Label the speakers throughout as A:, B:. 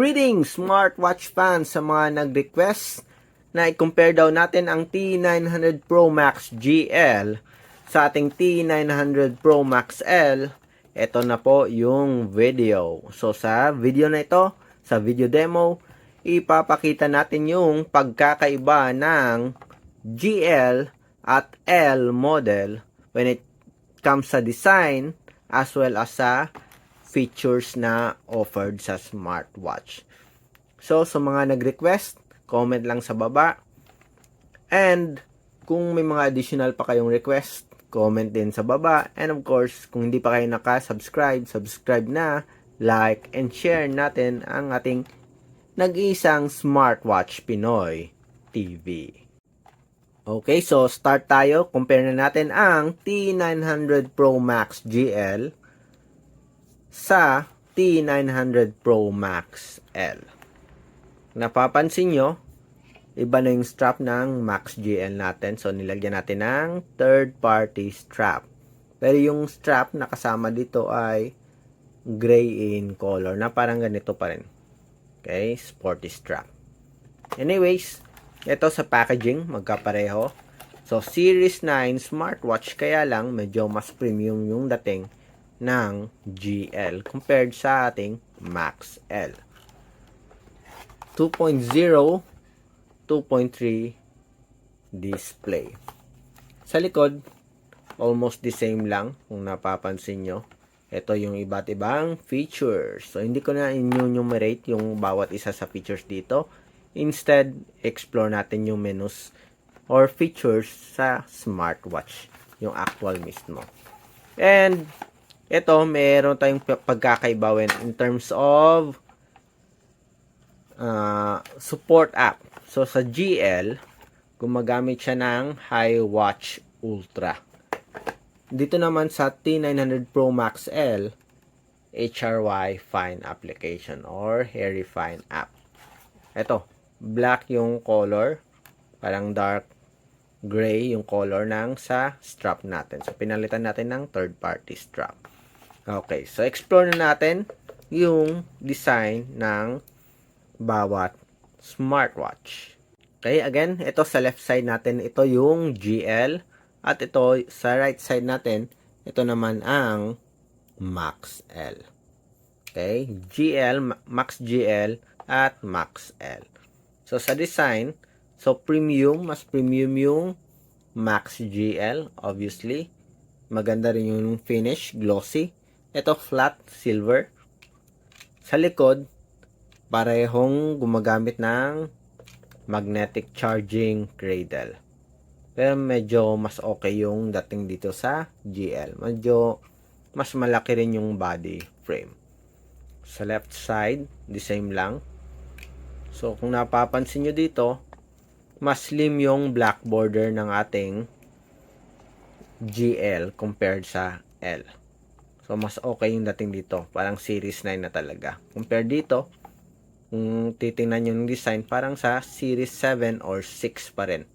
A: Greetings smartwatch fans sa mga nag-request na i-compare daw natin ang T900 Pro Max GL sa ating T900 Pro Max L. Ito na po yung video. So sa video na ito, sa video demo, ipapakita natin yung pagkakaiba ng GL at L model when it comes sa design as well as sa features na offered sa smartwatch. So, sa mga nag-request, comment lang sa baba. And, kung may mga additional pa kayong request, comment din sa baba. And of course, kung hindi pa kayo naka-subscribe, subscribe na, like, and share natin ang ating nag-iisang Smartwatch Pinoy TV. Okay, so start tayo. Compare na natin ang T900 Pro Max GL sa T900 Pro Max L. Napapansin nyo, iba na yung strap ng Max GL natin. So, nilagyan natin ng third-party strap. Pero yung strap na kasama dito ay gray in color na parang ganito pa rin. Okay, sporty strap. Anyways, ito sa packaging, magkapareho. So, Series 9 smartwatch, kaya lang medyo mas premium yung dating ng GL compared sa ating Max L. 2.0, 2.3 display. Sa likod, almost the same lang kung napapansin nyo. Ito yung iba't ibang features. So, hindi ko na enumerate yung bawat isa sa features dito. Instead, explore natin yung menus or features sa smartwatch. Yung actual mismo. And, ito, meron tayong pagkakaiba in terms of support app. So, sa GL, gumagamit siya ng HiWatch Ultra. Dito naman sa T900 Pro Max L, HRY Fine application or Hairy Fine app. Ito, black yung color, parang dark gray yung color ng sa strap natin. So, pinalitan natin ng third-party strap. Okay, so explore na natin yung design ng bawat smartwatch. Okay, again, ito sa left side natin, ito yung GL. At ito sa right side natin, ito naman ang Max L. Okay, GL, Max GL, at Max L. So sa design, so premium, mas premium yung Max GL, obviously. Maganda rin yung finish, glossy. Ito flat silver. Sa likod, parehong gumagamit ng magnetic charging cradle. Pero medyo mas okay yung dating dito sa GL. Medyo mas malaki rin yung body frame. Sa left side, the same lang. So kung napapansin nyo dito, mas slim yung black border ng ating GL compared sa L. So, mas okay yung dating dito. Parang Series 9 na talaga. Compare dito, kung titingnan yung design, parang sa Series 7 or 6 pa rin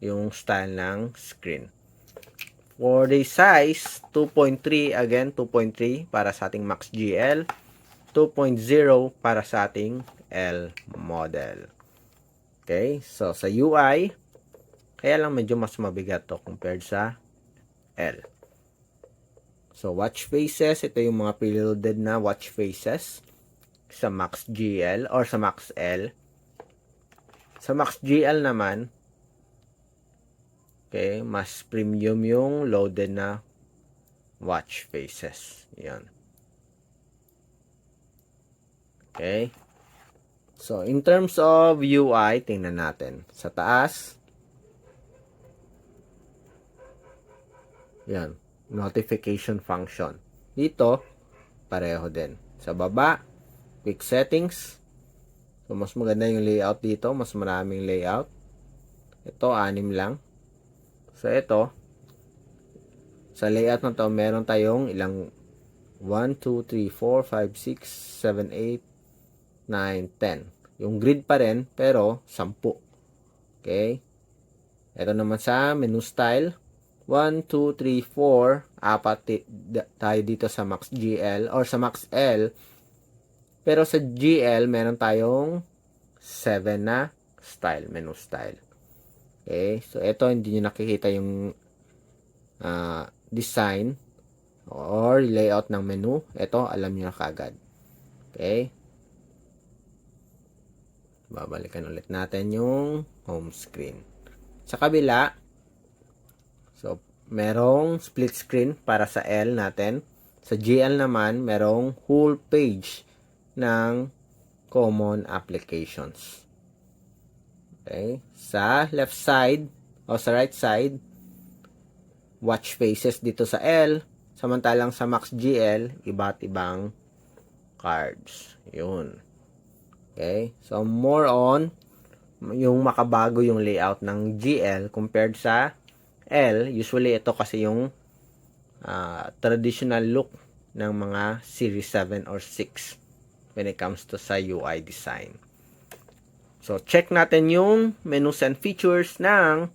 A: yung style ng screen. For the size, 2.3, again, 2.3 para sa ating Max GL. 2.0 para sa ating L model. Okay, so sa UI, kaya lang medyo mas mabigat to compared sa L. So, watch faces. Ito yung mga preloaded na watch faces sa Max GL or sa Max L. Sa Max GL naman, okay, mas premium yung loaded na watch faces. Yan. Okay. So, in terms of UI, tingnan natin. Sa taas, yan. Notification function. Dito, pareho din. Sa baba, quick settings. So, mas maganda yung layout dito. Mas maraming layout. Ito, 6 lang. So, ito, sa layout na to, meron tayong ilang 1, 2, 3, 4, 5, 6, 7, 8, 9, 10. Yung grid pa rin, pero 10. Okay? Ito naman sa menu style. 1, 2, 3, 4, apat tayo dito sa Max GL or sa Max L. Pero sa GL, meron tayong 7 na style, menu style. Okay, so ito hindi nyo nakikita yung design or layout ng menu. Ito, alam nyo na kagad. Okay, babalikan ulit natin yung home screen. Sa kabila, so merong split screen para sa L natin. Sa GL naman, merong whole page ng common applications. Okay, sa left side o sa right side, watch faces dito sa L, samantalang sa Max GL, iba't ibang cards. Yun. Okay, so more on yung makabago yung layout ng GL compared sa L. Usually ito kasi yung traditional look ng mga Series 7 or 6 when it comes to sa UI design. So, check natin yung menus and features ng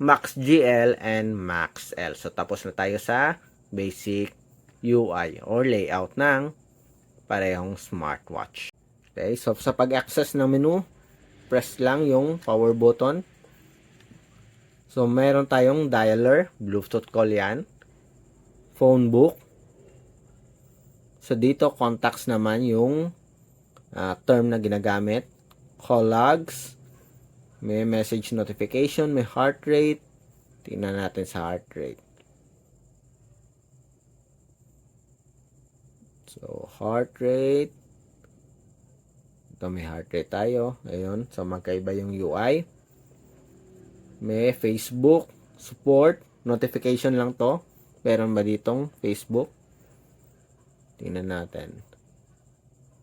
A: Max GL and Max L. So, tapos na tayo sa basic UI or layout ng parehong smartwatch. Okay, so sa pag-access ng menu, press lang yung power button. So, meron tayong dialer, Bluetooth call yan. Phone book. So, dito, contacts naman yung term na ginagamit. Call logs, may message notification, may heart rate. Tingnan natin sa heart rate. So, heart rate. Ito may heart rate tayo. Ayun. So, magkaiba yung UI. May Facebook, support, notification lang to. Meron ba ditong Facebook? Tingnan natin.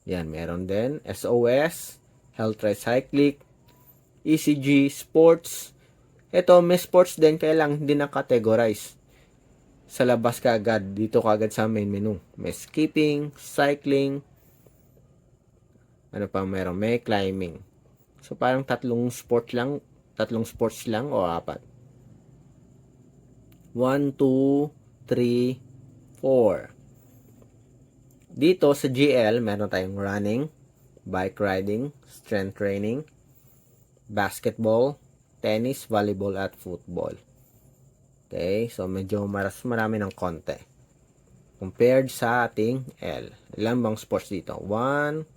A: Yan, meron din. SOS, health recycling, ECG, sports. Ito, may sports din, kaya lang hindi na-categorize. Sa labas ka agad, dito ka agad sa main menu. May skipping, cycling, ano pa meron? May climbing. So, parang tatlong sports lang o 4. 1, 2, 3, 4. Dito sa GL, meron tayong running, bike riding, strength training, basketball, tennis, volleyball, at football. Okay, so medyo marami ng konti. Compared sa ating L. Ilan bang sports dito? 1,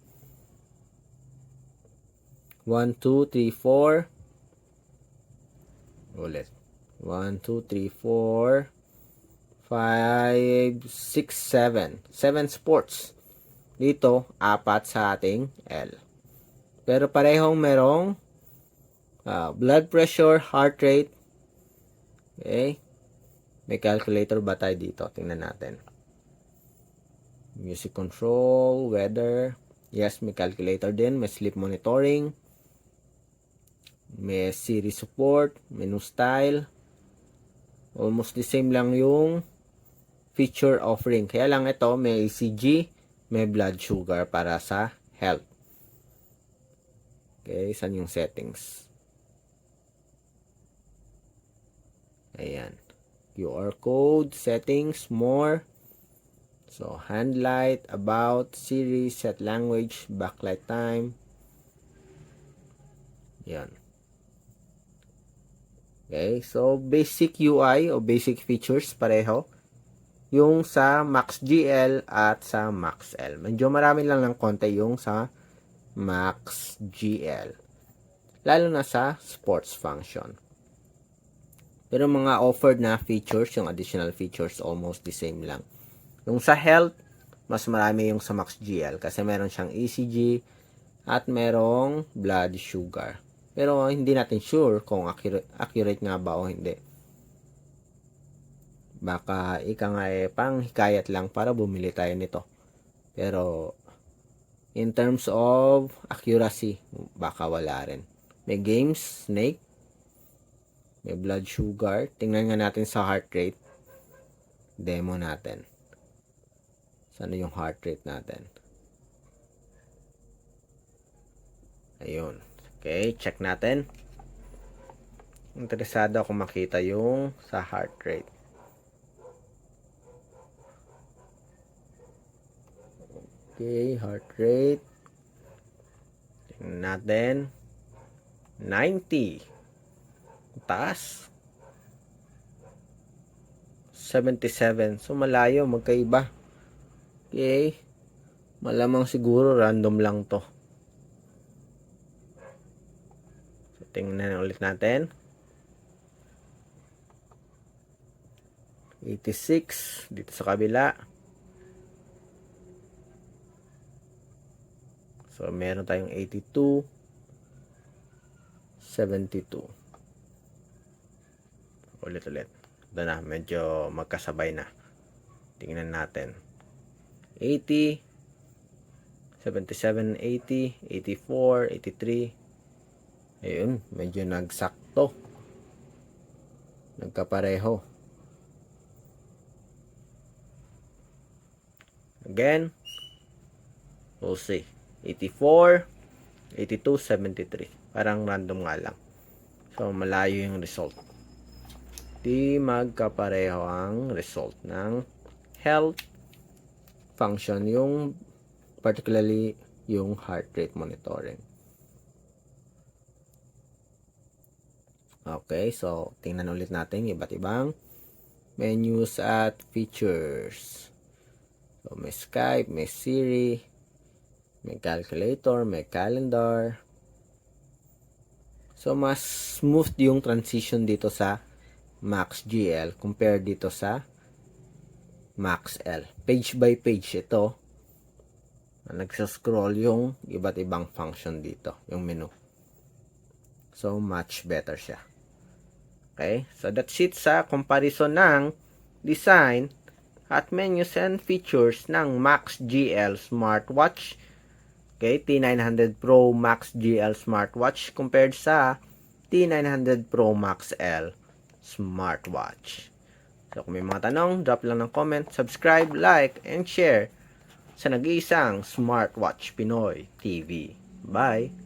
A: 2, 3, 4. Ulit. 1, 2, 3, 4, 5, 6, 7. 7 sports. Dito, 4 sa ating L. Pero parehong merong blood pressure, heart rate. Okay. May calculator ba tayo dito? Tingnan natin. Music control, weather. Yes, may calculator din. May sleep monitoring. May Siri support. Menu style. Almost the same lang yung feature offering. Kaya lang ito, may ECG, may blood sugar para sa health. Okay, saan yung settings? Ayan. QR code, settings, more. So, hand light, about, Siri, set language, backlight time. Yan. Okay, so basic UI o basic features pareho. Yung sa Max GL at sa Max L. Medyo marami lang ng konti yung sa Max GL. Lalo na sa sports function. Pero mga offered na features, yung additional features, almost the same lang. Yung sa health, mas marami yung sa Max GL kasi meron siyang ECG at merong blood sugar. Pero hindi natin sure kung accurate nga ba o hindi. Baka nga pang hikayat lang para bumili tayo nito. Pero in terms of accuracy, baka wala rin. May games, snake. May blood sugar. Tingnan nga natin sa heart rate. Demo natin. Saan yung heart rate natin? Ayun. Okay, check natin. Interesado ako makita yung sa heart rate. Okay, heart rate. Tingnan natin. 90. Taas. 77. So, malayo. Magkaiba. Okay. Malamang siguro random lang to. So, tingnan ulit natin. 86. Dito sa kabila. So, meron tayong 82. 72. Ulit-ulit. Ito na, medyo magkasabay na. Tingnan natin. 80, 77, 80, 84, 83. Ayun, medyo nagsakto. Nagkapareho. Again, we'll see. 84, 82, 73. Parang random nga lang. So, malayo yung result. Di magkapareho ang result ng health function, yung particularly yung heart rate monitoring. Okay, so tingnan ulit natin iba't ibang menus at features. So, may Skype, may Siri, may calculator, may calendar. So, mas smooth yung transition dito sa Max GL compared dito sa Max L. Page by page ito. Nagsascroll yung iba't ibang function dito, yung menu. So, much better siya. Okay? So, that's it sa comparison ng design at menus and features ng Max GL smartwatch. Okay, T900 Pro Max GL smartwatch compared sa T900 Pro Max L smartwatch. So, kung may mga tanong, drop lang ng comment, subscribe, like, and share sa nag-iisang Smartwatch Pinoy TV. Bye!